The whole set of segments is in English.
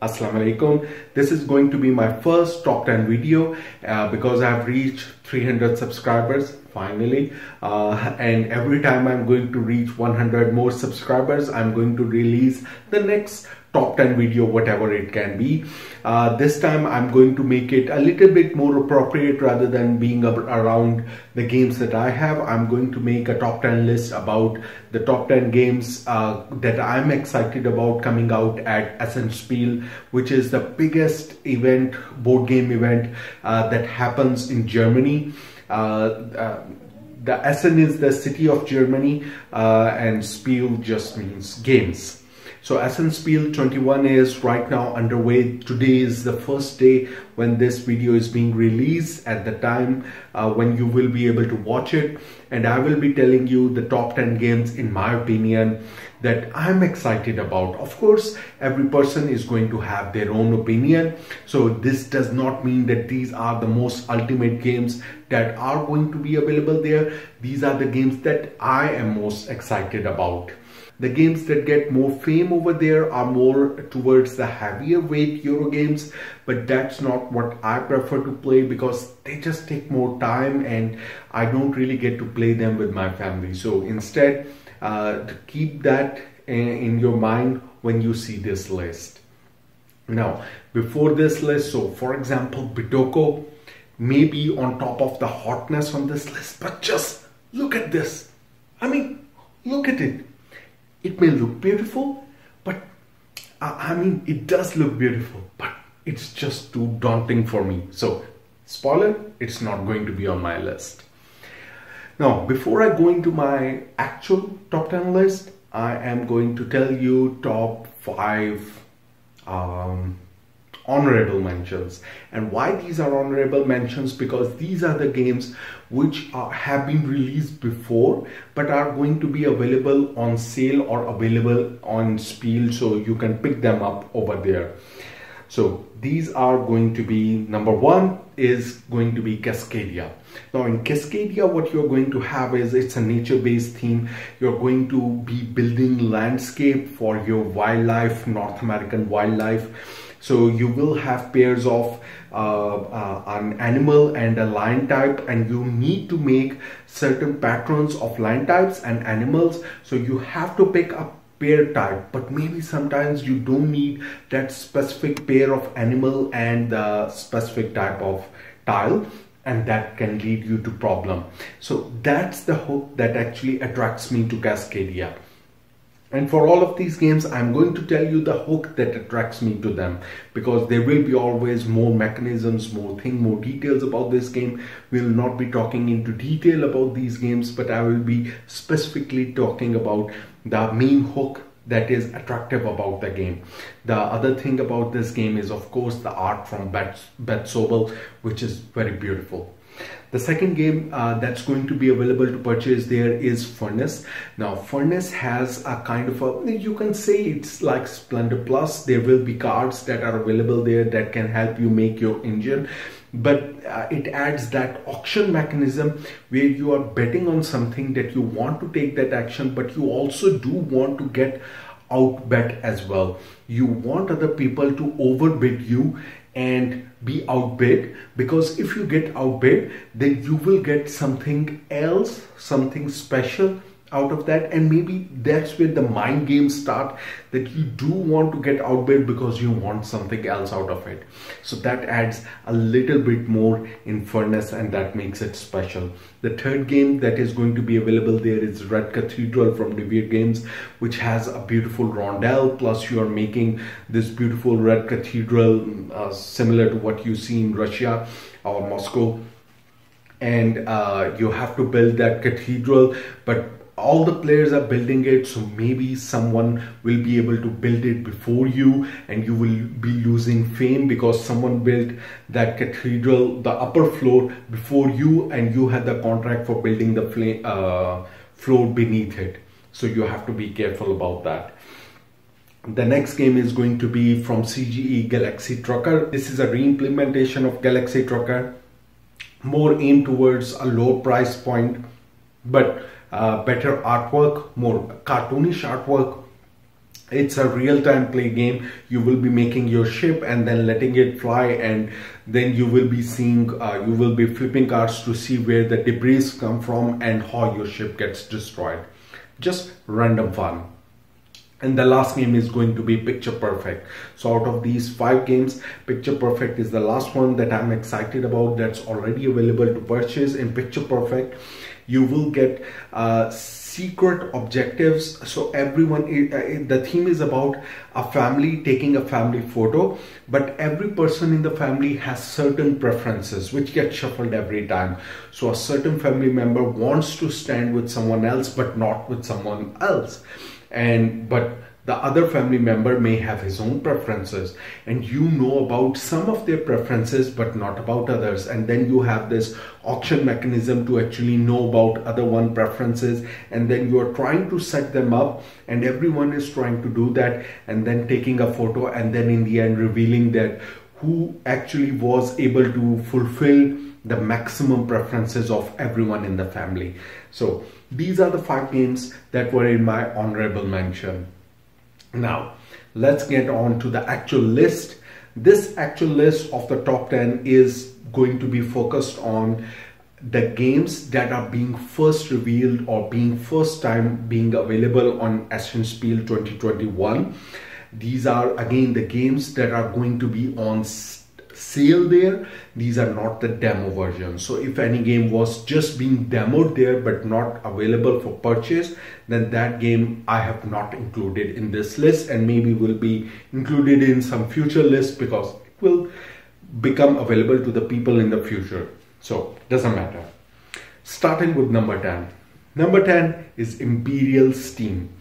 Assalamu alaikum. This is going to be my first top 10 video because I've reached 300 subscribers finally, and every time I'm going to reach 100 more subscribers, I'm going to release the next top 10 video, whatever it can be. This time I'm going to make it a little bit more appropriate. Rather than being around the games that I have, I'm going to make a top 10 list about the top 10 games that I'm excited about coming out at Essen Spiel, which is the biggest event, board game event that happens in Germany. The Essen is the city of Germany, and Spiel just means games. So Essen Spiel 21 is right now underway. Today is the first day when this video is being released, at the time when you will be able to watch it, and I will be telling you the top 10 games in my opinion that I'm excited about. Of course, every person is going to have their own opinion, so this does not mean that these are the most ultimate games that are going to be available there. These are the games that I am most excited about. The games that get more fame over there are more towards the heavier weight Euro games, but that's not what I prefer to play because they just take more time and I don't really get to play them with my family. So instead, to keep that in your mind when you see this list. Now, before this list, so for example, Bidoko may be on top of the hotness on this list, but just look at this. I mean, look at it. It may look beautiful, but I mean, it does look beautiful, but it's just too daunting for me. So, spoiler, it's not going to be on my list. Now, before I go into my actual top 10 list, I am going to tell you top 5 honorable mentions. And why these are honorable mentions? Because these are the games which have been released before but are going to be available on sale or available on Spiel, so you can pick them up over there. So these are going to be, number 1 is going to be Cascadia. Now in Cascadia, what you're going to have is, it's a nature-based theme. You're going to be building landscape for your wildlife, North American wildlife. So you will have pairs of an animal and a lion type, and you need to make certain patterns of lion types and animals. So you have to pick a pair type, but maybe sometimes you don't need that specific pair of animal and the specific type of tile, and that can lead you to problem. So that's the hook that actually attracts me to Cascadia. And for all of these games, I'm going to tell you the hook that attracts me to them, because there will be always more mechanisms, more details about this game. We'll not be talking into detail about these games, but I will be specifically talking about the main hook that is attractive about the game. The other thing about this game is, of course, the art from Beth Sobel, which is very beautiful. The second game that's going to be available to purchase there is Furnace. Now Furnace has a kind of a, you can say it's like Splendor Plus. There will be cards that are available there that can help you make your engine, but it adds that auction mechanism where you are betting on something that you want to take that action, but you also do want to get outbet as well. You want other people to overbid you and be outbid, because if you get outbid, then you will get something else, something special out of that, and maybe that's where the mind games start, that you do want to get outbid because you want something else out of it. So that adds a little bit more in Furnace, and that makes it special. The third game that is going to be available there is Red Cathedral from Deviate Games, which has a beautiful rondelle, plus you are making this beautiful red cathedral similar to what you see in Russia or Moscow, and you have to build that cathedral, but all the players are building it, so maybe someone will be able to build it before you, and you will be losing fame because someone built that cathedral, the upper floor, before you, and you had the contract for building the floor beneath it. So you have to be careful about that. The next game is going to be from CGE, Galaxy Trucker. This is a re-implementation of Galaxy Trucker, more aimed towards a low price point, but better artwork, more cartoonish artwork, It's a real-time play game. You will be making your ship and then letting it fly, and then you will be seeing, you will be flipping cards to see where the debris come from and how your ship gets destroyed. Just random fun. And the last game is going to be Picture Perfect. So out of these 5 games, Picture Perfect is the last one that I'm excited about, that's already available to purchase. In Picture Perfect, you will get secret objectives. So everyone, the theme is about a family taking a family photo, but every person in the family has certain preferences which get shuffled every time. So a certain family member wants to stand with someone else but not with someone else, but the other family member may have his own preferences, and you know about some of their preferences but not about others, and then you have this auction mechanism to actually know about other one preferences, and then you are trying to set them up, and everyone is trying to do that, and then taking a photo, and then in the end revealing that who actually was able to fulfill the maximum preferences of everyone in the family. So these are the 5 games that were in my honorable mention. Now let's get on to the actual list. This actual list of the top 10 is going to be focused on the games that are being first revealed or being first time being available on Essen Spiel 2021. These are again the games that are going to be on sale there. These are not the demo version. So if any game was just being demoed there but not available for purchase, then that game I have not included in this list, and maybe will be included in some future list because it will become available to the people in the future. So doesn't matter. Starting with number 10. Number 10 is Imperial Steam.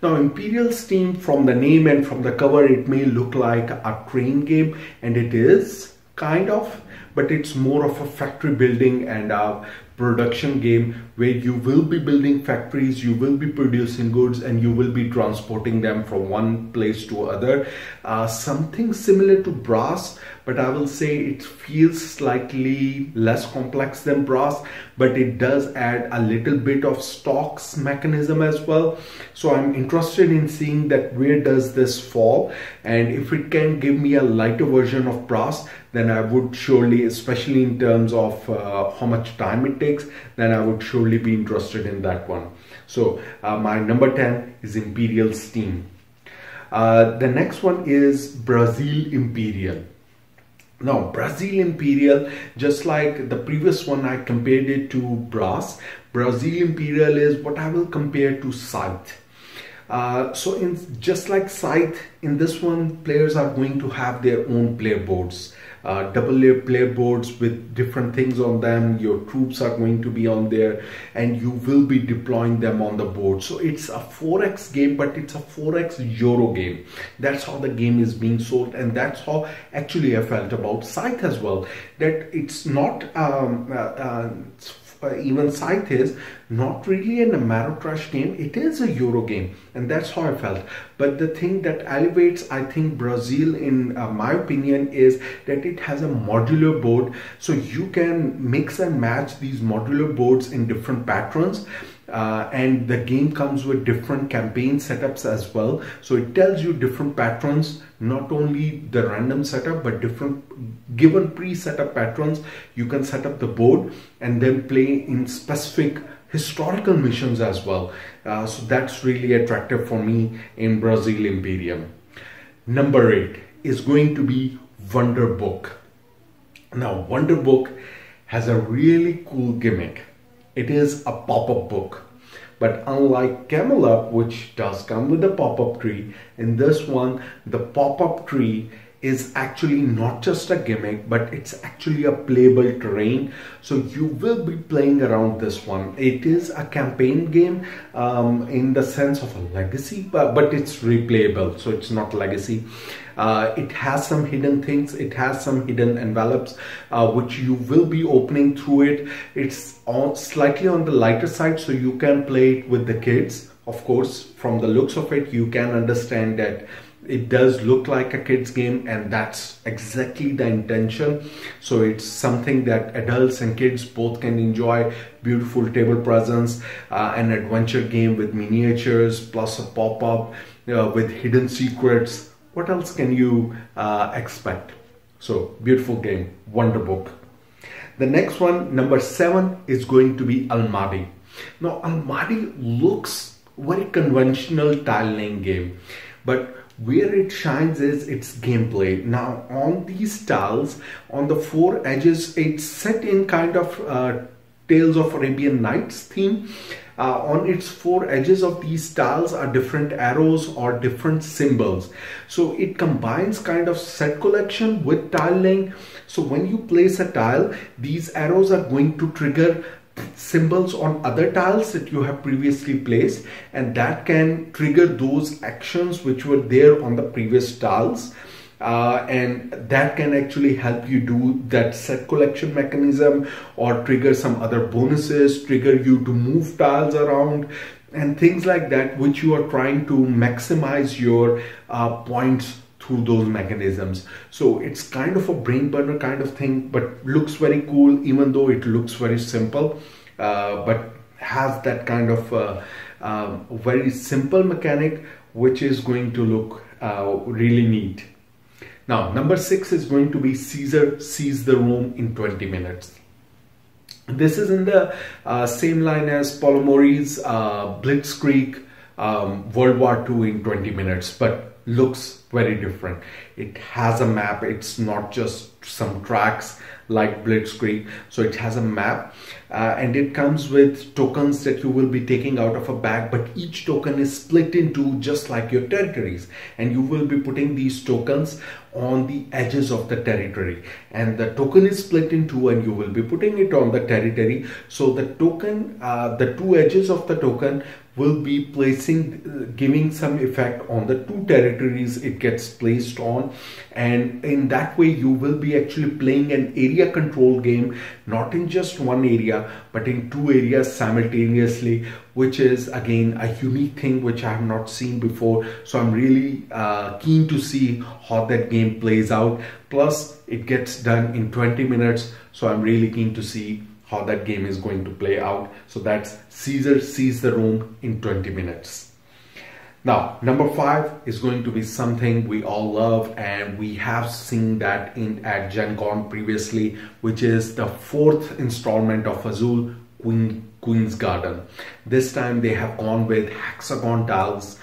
Now Imperial Steam, from the name and from the cover, it may look like a train game, and it is kind of, but it's more of a factory building and a production game where you will be building factories, you will be producing goods, and you will be transporting them from one place to other. Something similar to Brass, but I will say it feels slightly less complex than Brass, but it does add a little bit of stocks mechanism as well. So I'm interested in seeing that where does this fall, and if it can give me a lighter version of Brass, then I would surely, especially in terms of how much time it takes, then I would surely be interested in that one. So my number 10 is Imperial Steam. The next one is Brazil Imperial. Now Brazil Imperial, just like the previous one I compared it to Brass, Brazil Imperial is what I will compare to Scythe. So just like Scythe, in this one players are going to have their own player boards. Double layer player boards with different things on them. Your troops are going to be on there, and you will be deploying them on the board. So it's a 4x game, but it's a 4x Euro game. That's how the game is being sold, and that's how actually I felt about Scythe as well, that it's not even Scythe is not really an Ameritrash game. It is a Euro game, and that's how I felt. But the thing that elevates, I think, Brazil in my opinion is that it has a modular board, so you can mix and match these modular boards in different patterns. And the game comes with different campaign setups as well. So it tells you different patterns, not only the random setup, but different given pre-setup patterns. You can set up the board and then play in specific historical missions as well. So that's really attractive for me in Brazil Imperium. Number 8 is going to be Wonder Book. Now Wonder Book has a really cool gimmick. It is a pop-up book, but unlike Camel Up, which does come with a pop-up tree, in this one the pop-up tree is actually not just a gimmick, but it's actually a playable terrain. So you will be playing around this one. It is a campaign game in the sense of a legacy, but it's replayable, so it's not legacy. It has some hidden things, it has some hidden envelopes which you will be opening through it. It's slightly on the lighter side, so you can play it with the kids. Of course, from the looks of it, you can understand that it does look like a kids game, and that's exactly the intention. So it's something that adults and kids both can enjoy. Beautiful table presence, an adventure game with miniatures plus a pop-up with hidden secrets. What else can you expect? So beautiful game, wonder book. The next one, number 7, is going to be Almadi. Now Almadi looks very conventional tile laying game, but where it shines is its gameplay. Now on these tiles, on the 4 edges, it's set in kind of Tales of Arabian Nights theme. On its 4 edges of these tiles are different arrows or different symbols. So it combines kind of set collection with tile laying. So when you place a tile, these arrows are going to trigger symbols on other tiles that you have previously placed, and that can trigger those actions which were there on the previous tiles. And that can actually help you do that set collection mechanism, or trigger some other bonuses, trigger you to move tiles around and things like that, which you are trying to maximize your points through those mechanisms. So it's kind of a brain burner kind of thing, but looks very cool, even though it looks very simple, but has that kind of very simple mechanic which is going to look really neat. Now, number 6 is going to be Caesar Sees the Room in 20 minutes. This is in the same line as Polomori's Blitzkrieg World War II in 20 minutes, but looks very different. It has a map. It's not just some tracks like Blitzkrieg. So it has a map, and it comes with tokens that you will be taking out of a bag, but each token is split into just like your territories, and you will be putting these tokens on the edges of the territory, and the token is split in 2 and you will be putting it on the territory. So the token, the 2 edges of the token will be placing, giving some effect on the 2 territories it gets placed on, and in that way you will be actually playing an area control game, not in just one area but in 2 areas simultaneously, which is again a unique thing which I have not seen before. So I'm really keen to see how that game plays out. Plus it gets done in 20 minutes, so I'm really keen to see how that game is going to play out. So that's Caesar Sees the Room in 20 minutes. Now, number 5 is going to be something we all love, and we have seen that at Gen Con previously, which is the 4th installment of Azul, Queen's Garden. This time they have gone with hexagon tiles.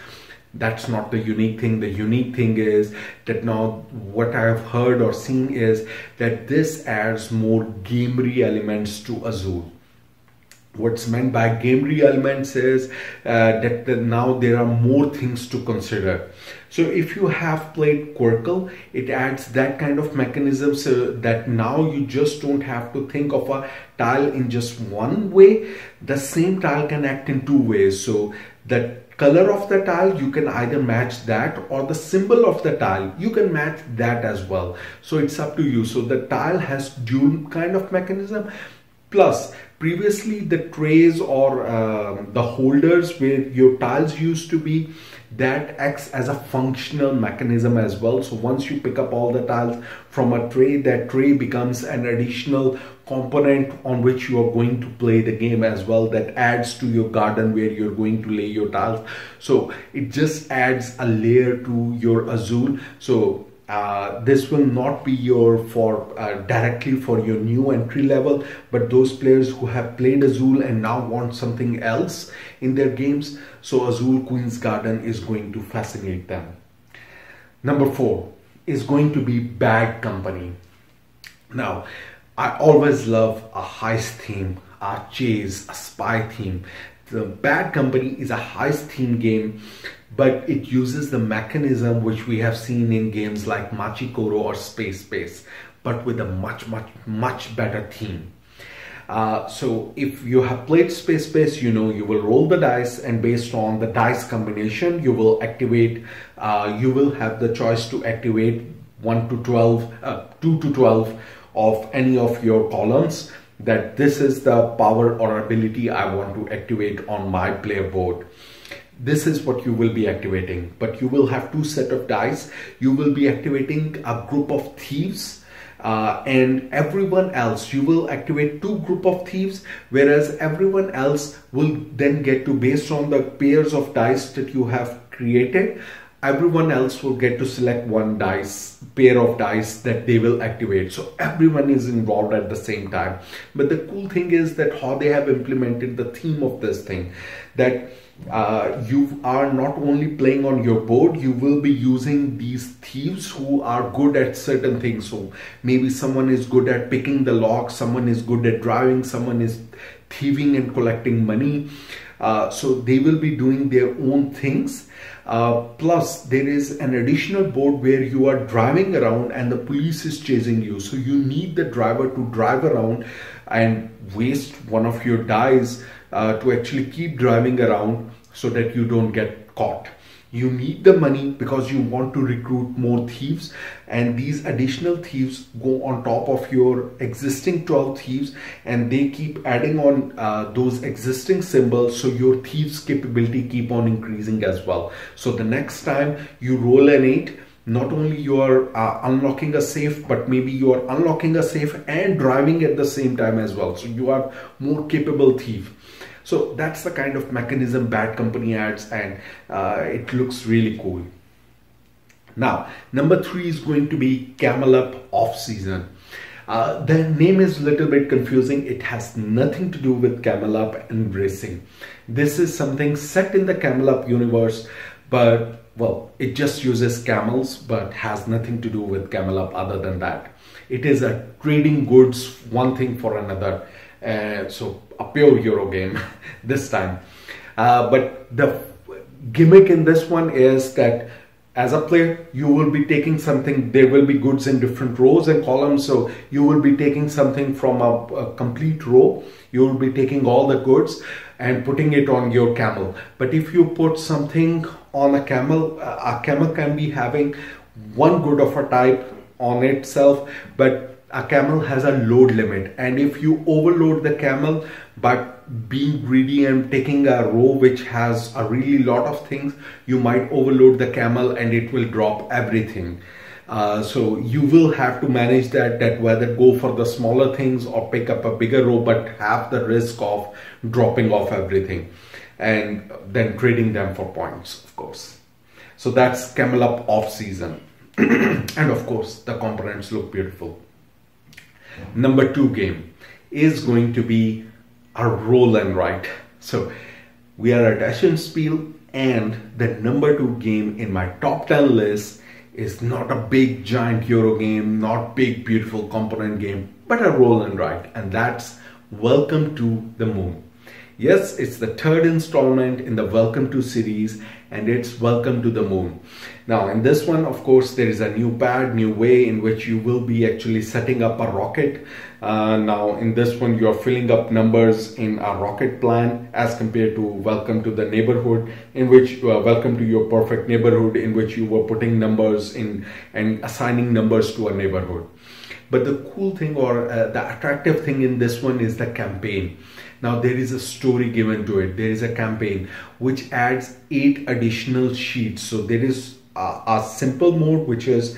That's not the unique thing. The unique thing is that now what I have heard or seen is that this adds more gamery elements to Azul. What's meant by gamery elements is that now there are more things to consider. So if you have played Quirkle, it adds that kind of mechanism, so that now you just don't have to think of a tile in just one way. The same tile can act in 2 ways. So the color of the tile, you can either match that, or the symbol of the tile, you can match that as well. So it's up to you. So the tile has dual kind of mechanism. Plus, previously the trays or the holders where your tiles used to be, that acts as a functional mechanism as well. So once you pick up all the tiles from a tray, that tray becomes an additional component on which you are going to play the game as well. That adds to your garden where you're going to lay your tiles. So it just adds a layer to your Azul. So this will not be your directly for your new entry level, but those players who have played Azul and now want something else in their games. So Azul Queen's Garden is going to fascinate them. Number 4 is going to be Bad Company. Now, I always love a heist theme, a chase, a spy theme. The Bad Company is a heist theme game, but it uses the mechanism which we have seen in games like Machikoro or Space, but with a much better theme. So if you have played Space, you know you will roll the dice, and based on the dice combination you will activate, you will have the choice to activate 2 to 12 of any of your columns, that this is the power or ability I want to activate on my player board. this is what you will be activating. But you will have two set of dice. You will be activating a group of thieves, and everyone else, you will activate two group of thieves, whereas everyone else will then get to, based on the pairs of dice that you have created, everyone else will get to select one pair of dice that they will activate. So everyone is involved at the same time. But the cool thing is that how they have implemented the theme of this thing, that you are not only playing on your board, you will be using these thieves who are good at certain things. So maybe someone is good at picking the lock, someone is good at driving, someone is thieving and collecting money. So they will be doing their own things. Plus there is an additional board where you are driving around and the police is chasing you. So you need the driver to drive around and waste one of your dice to actually keep driving around so that you don't get caught. You need the money because you want to recruit more thieves, and these additional thieves go on top of your existing 12 thieves, and they keep adding on those existing symbols, so your thieves capability keep on increasing as well. So the next time you roll an 8, not only you are unlocking a safe, but maybe you are unlocking a safe and driving at the same time as well. So you are more capable thief. So that's the kind of mechanism Bad Company adds, and it looks really cool. Now, number 3 is going to be Camel Up off-season. The name is a little bit confusing. It has nothing to do with Camel Up and racing. This is something set in the Camel Up universe, but well, it just uses camels, but has nothing to do with Camel Up other than that. It is a trading goods, one thing for another. So a pure Euro game this time. But the gimmick in this one is that as a player, you will be taking something, there will be goods in different rows and columns. So you will be taking something from a complete row. You will be taking all the goods and putting it on your camel. But if you put something on a camel can be having one good of a type on itself, but a camel has a load limit, and if you overload the camel by being greedy and taking a row which has a really lot of things, you might overload the camel and it will drop everything. So you will have to manage that whether go for the smaller things or pick up a bigger row, but have the risk of dropping off everything and then trading them for points, of course. So that's Camel Up off season. And of course the components look beautiful. Number 2 game is going to be a roll and write. So we are at Essen Spiel, and the number 2 game in my top 10 list is not a big giant Euro game, not big beautiful component game, but a roll and write, and that's Welcome to the Moon. Yes, it's the 3rd installment in the Welcome to series, and it's Welcome to the Moon. Now in this one, of course, there is a new pad, new way in which you will be actually setting up a rocket. Now in this one, you are filling up numbers in a rocket plan as compared to Welcome to the Neighborhood, in which Welcome to Your Perfect Neighborhood, in which you were putting numbers in and assigning numbers to a neighborhood. But the cool thing, or the attractive thing in this one, is the campaign. Now there is a story given to it. There is a campaign which adds 8 additional sheets. So there is a simple mode, which is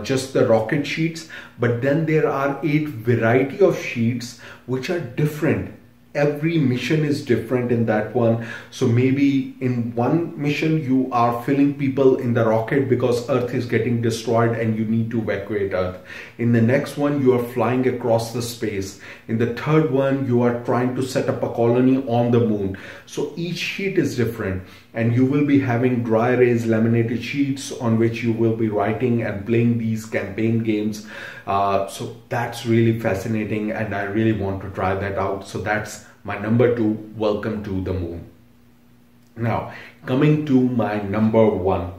just the rocket sheets, but then there are 8 variety of sheets which are different. Every mission is different in that one. So maybe in one mission you are filling people in the rocket because Earth is getting destroyed and you need to evacuate Earth. In the next one you are flying across the space. In the 3rd one you are trying to set up a colony on the moon. So each sheet is different, and you will be having dry erase laminated sheets on which you will be writing and playing these campaign games. So that's really fascinating, and I really want to try that out. So that's my number 2, Welcome to the Moon. Now coming to my number 1,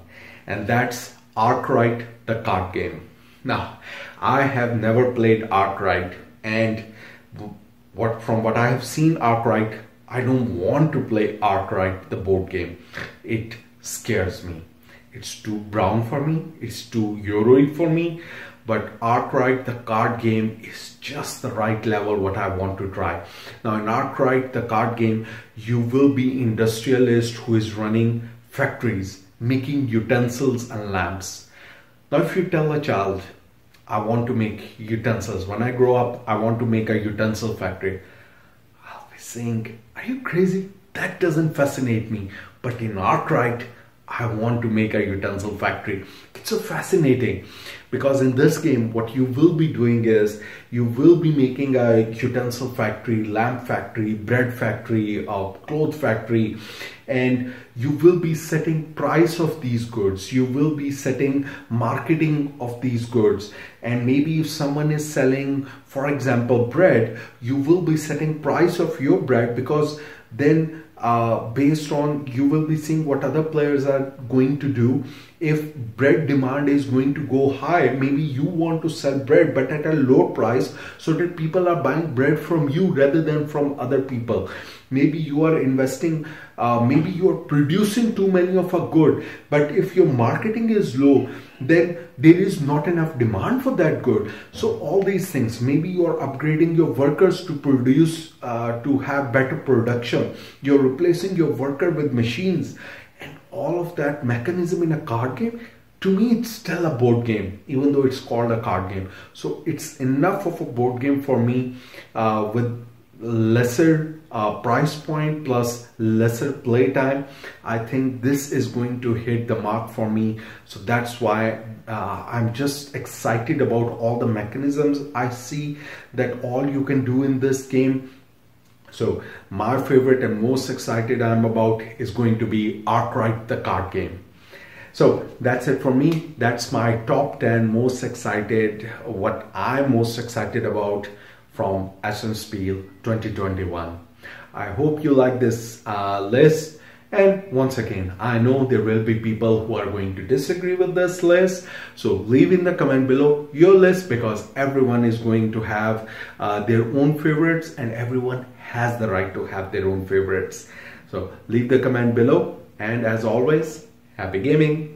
and that's Arkwright, the card game. Now I have never played Arkwright, and from what I have seen Arkwright, I don't want to play Arkwright, the board game. It scares me. It's too brown for me. It's too Euro-y for me. but Arkwright, the card game, is just the right level what I want to try. Now in Arkwright, the card game, you will be industrialist who is running factories, making utensils and lamps. Now if you tell a child, I want to make utensils, when I grow up, I want to make a utensil factory, I'll be saying, are you crazy? That doesn't fascinate me. But in Arkwright, I want to make a utensil factory. It's so fascinating because in this game, what you will be doing is you will be making a utensil factory, lamp factory, bread factory, a cloth factory, and you will be setting price of these goods. You will be setting marketing of these goods. And maybe if someone is selling, for example, bread, you will be setting price of your bread, because then based on, you will be seeing what other players are going to do. If bread demand is going to go high, maybe you want to sell bread but at a low price so that people are buying bread from you rather than from other people. Maybe you are investing, maybe you are producing too many of a good, but if your marketing is low, then there is not enough demand for that good. So all these things, maybe you are upgrading your workers to produce, to have better production. You're replacing your worker with machines, and all of that mechanism in a card game. To me, it's still a board game, even though it's called a card game. So it's enough of a board game for me, with lesser price point plus lesser play time. I think this is going to hit the mark for me. So that's why I'm just excited about all the mechanisms I see that all you can do in this game. So my favorite and most excited I'm about is going to be Arkwright, the card game. So that's it for me. That's my top 10 most excited, what I'm most excited about from Essen Spiel 2021. I hope you like this list. And once again, I know there will be people who are going to disagree with this list. So leave in the comment below your list, because everyone is going to have their own favorites, and everyone has the right to have their own favorites. So leave the comment below, and as always, happy gaming.